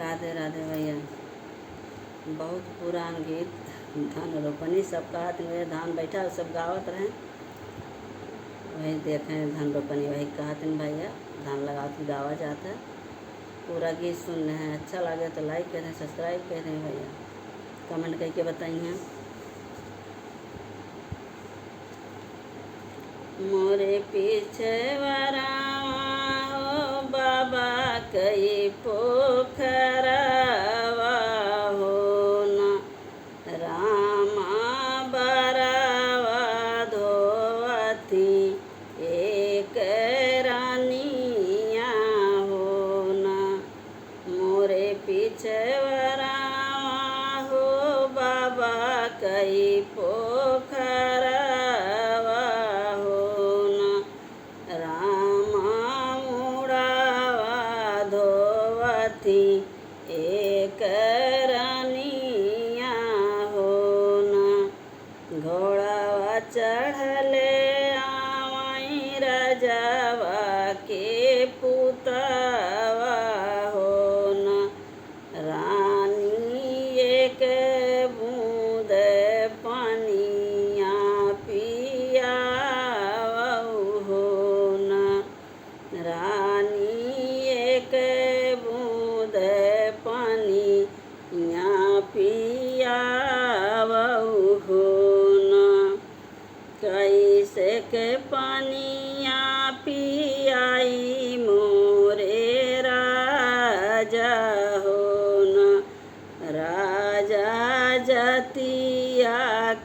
राधे राधे भैया। बहुत पुरान गीत धान रोपनी सब कहत में धान बैठा सब गावत रहे, वही देखें धान रोपनी वही कहत भैया। धान लगावत गावा जाता है। पूरा गीत सुन रहे हैं, अच्छा लगे तो लाइक करें, सब्सक्राइब करें भैया, कमेंट करके बताइए। मोरे पीछे वरावा हो बाबा कई पोखरवा हो न, रामा बरावा धोवती एक रानिया हो न। मोरे पीछे वरावा हो बाबा कई पोखरवा एक रानिया हो न। घोड़ावा चढ़ले आवाई राजावा के पुतवा हो न। रानी एक बूंद पानिया पियावा हो न। रानी एक बूंद पानी या पियावहु हो न। कैसे के पानिया पियाई मोरे राजा हो न। राजा जतिया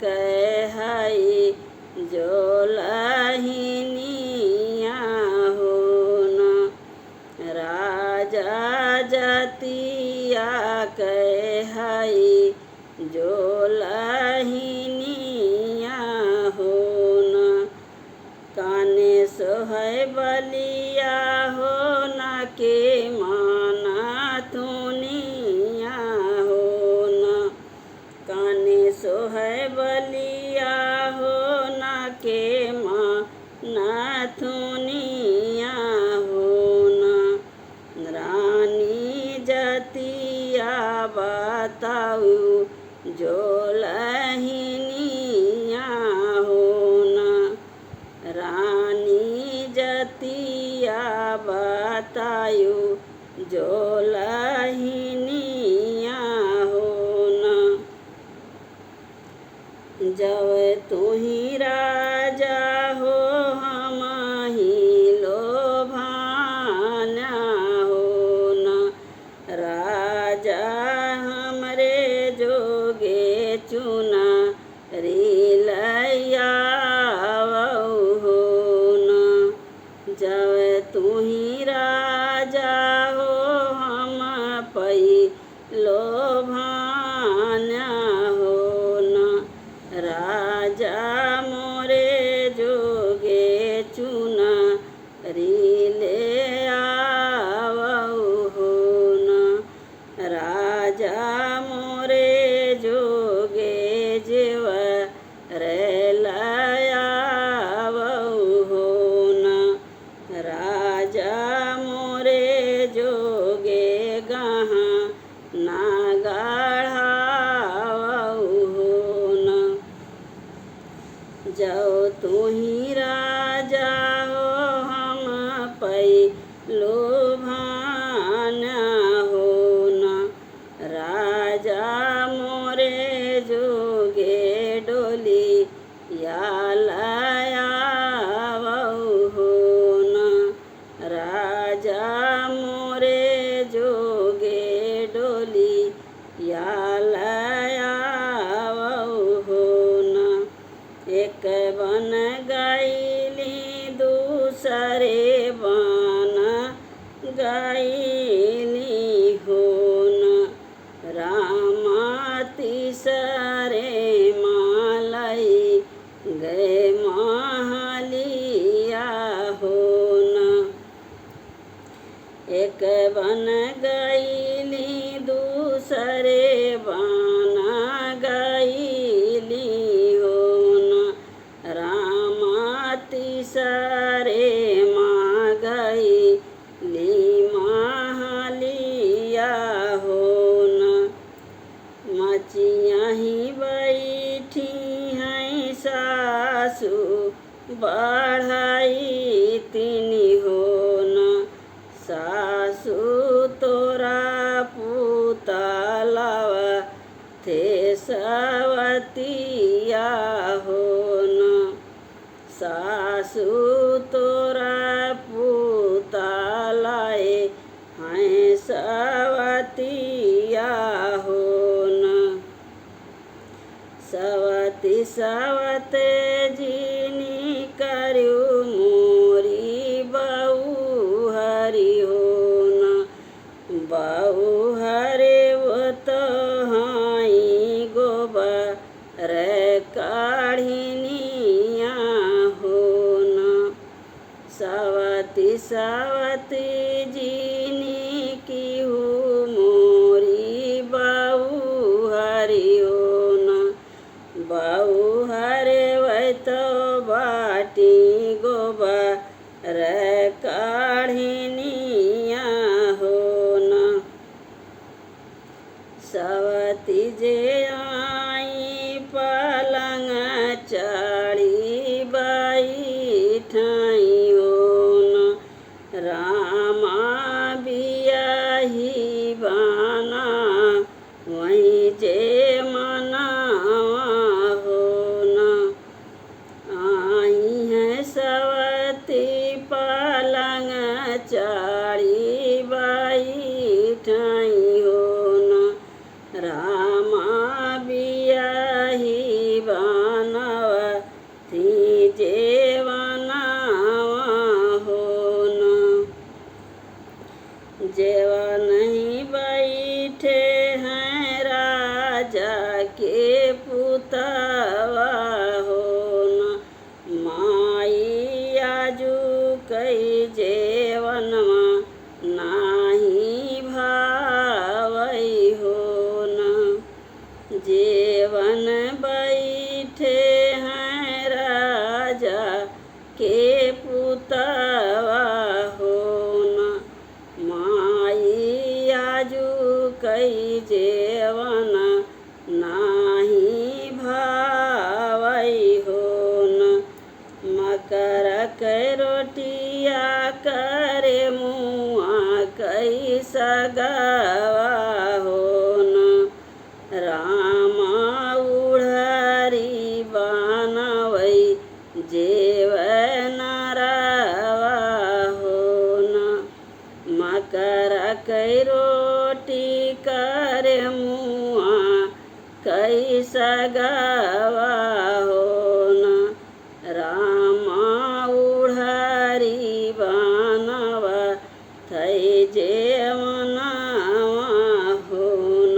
कहई जो लहिनिया हो न। राजा जतिया कहई जो लहिनिया हो न। काने सोहै बलिया हो न के माना थुनिया हो न। काने सोहै बलिया हो न के माना थुनिया हो न। रानी जतिया बताऊ जो लहिनिया हो न। रानी जतिया बतायू जो लहिनिया हो न। जब तुही राजा हो हम ही लोभाना हो न। राजा हमरे जोगे चुना रिलैया हो न। जब तुही राजा हो हम पई लोभाना हो न। राजा मोरे जोगे चुना रिले आवहु हो न। राजा मोरे जोगे जीव रेलाया हो न। राजा मोरे जोगे गहा ना गाढ़ावहु हो न। जो तुही राजा हो हम पई लोभाना हो न। राजा मोरे जोगे डोली या लाया हो न। राजा मोरे जोगे डोली या लाया हो न। एक बन गईली दूसरे बन गईली हो न। रामा तीसरे मालई गए महलिया हो न। एक बन गईली दूसरे बन गईली हो न। रामा तीसरे माँ गई ली महलिया हो बढ़ाई तिनी हो न सासु तोरा पुतलावा थे सवतिया हो न सासु तोरा पुतलाए हैं सवतिया हो न सवती सवते जिनी करु मोरी बहु हरि हो न बहु हरे वो तो हाई गोबर काढ़िनिया हो न सवती सवती जिनी की हूँ मोरी बहु हरि हो न बहु हरे वै तो बाटी गोबर काढ़िनिया हो न सवती जे आई पलंग चढ़ी बैठाई हो न रामा बियाही बाना वहीं जे मनावा हो न आई है सवती पलंग चढ़ी बैठाई हो न रामा बियाही बानवा थी जेवनावा हो न जेवा नहीं बैठे हैं राजा के पुतवा हो न माई आजू कई जेवनमा नाही भावई हो न जेवन बैठे हैं राजा के पुतवा हो न माई आजू कई जेवन नाही भावई हो न मकर के रोटिया करे मुआ कई सगावा हो न रामा उड़हरी बानवई जेवन रावा हो न मकर के रोटी करे मुआ कई सगावा हो न रामा उड़हरी बानवा थई जेवनावा हो न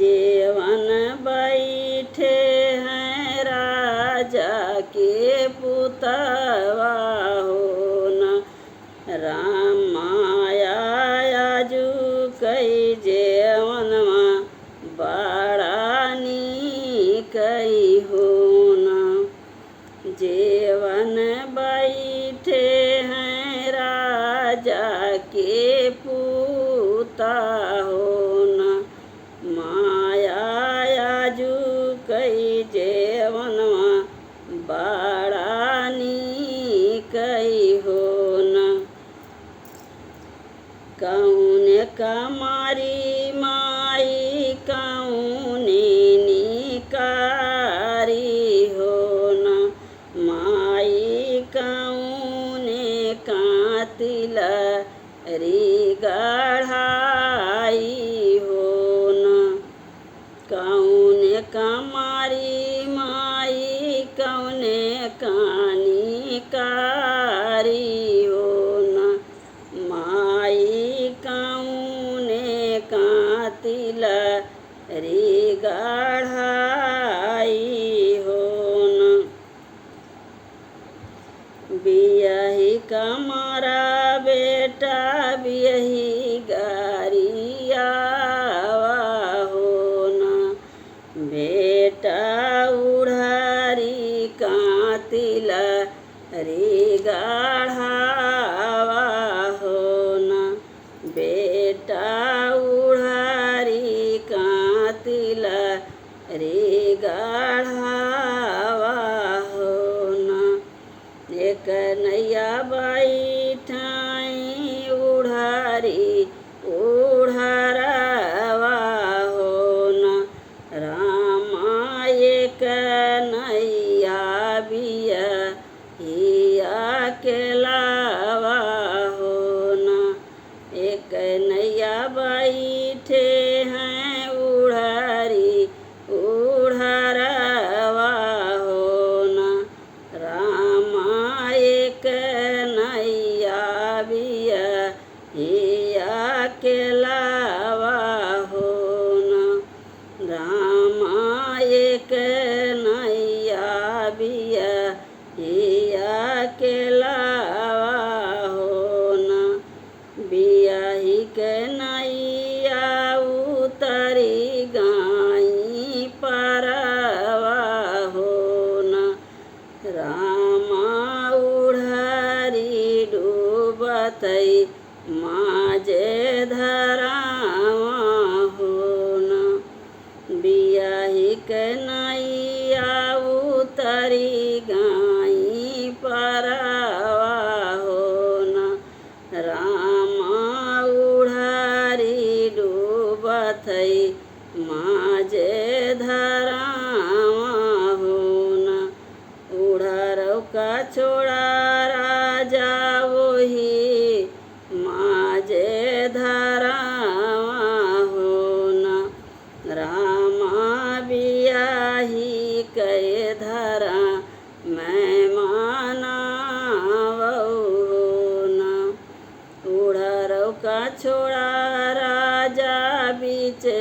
जेवन बैठे हैं राजा के पुतवा हो न राम माया आजू कई जेवनमा बड़ा नीकई हो न जेवन बैठे हैं राजा के पूता हो न माया आजू कई जेवनमा बड़ा नीकई हो न कौन कमारी माई कौन निकारी हो न माई कौन कातिल री गढ़ाई हो न कौन कमारी माई कौन कानी कारी हो न माई कौन कातिल री गढ़ाई हो न बियही कमारा बेटा बियही गारियावा हो न बेटा उड़हरी कातिल री गढ़ावा हो न बेटा उड़हरी कातिल री गढ़ावा हो न नैया बैठाई उड़ारी उड़ारवा हो न रामा एक नैया बिया हिया के लावा हो न एक नैया बैठे हैं उड़ारी उड़ारवा हो न रामा एक नैया बिया हिया के लावा हो न रामा एक नैया बिया हिया के लावा हो न बियाही के नैया उतरी गाई परवा हो न रामा उड़ारी डूबतई माजे धरावा हो न बियाही के नैया उतरी गाई परवा हो न रामा उड़ारी डूबतई माजे धरावा हो न उड़ारव का छोड़ा राजा वही माजे धरावा हो न रामा बियाही कहे धरा मैं मानावो हो न उड़ारव का छोड़ा राजा बीचे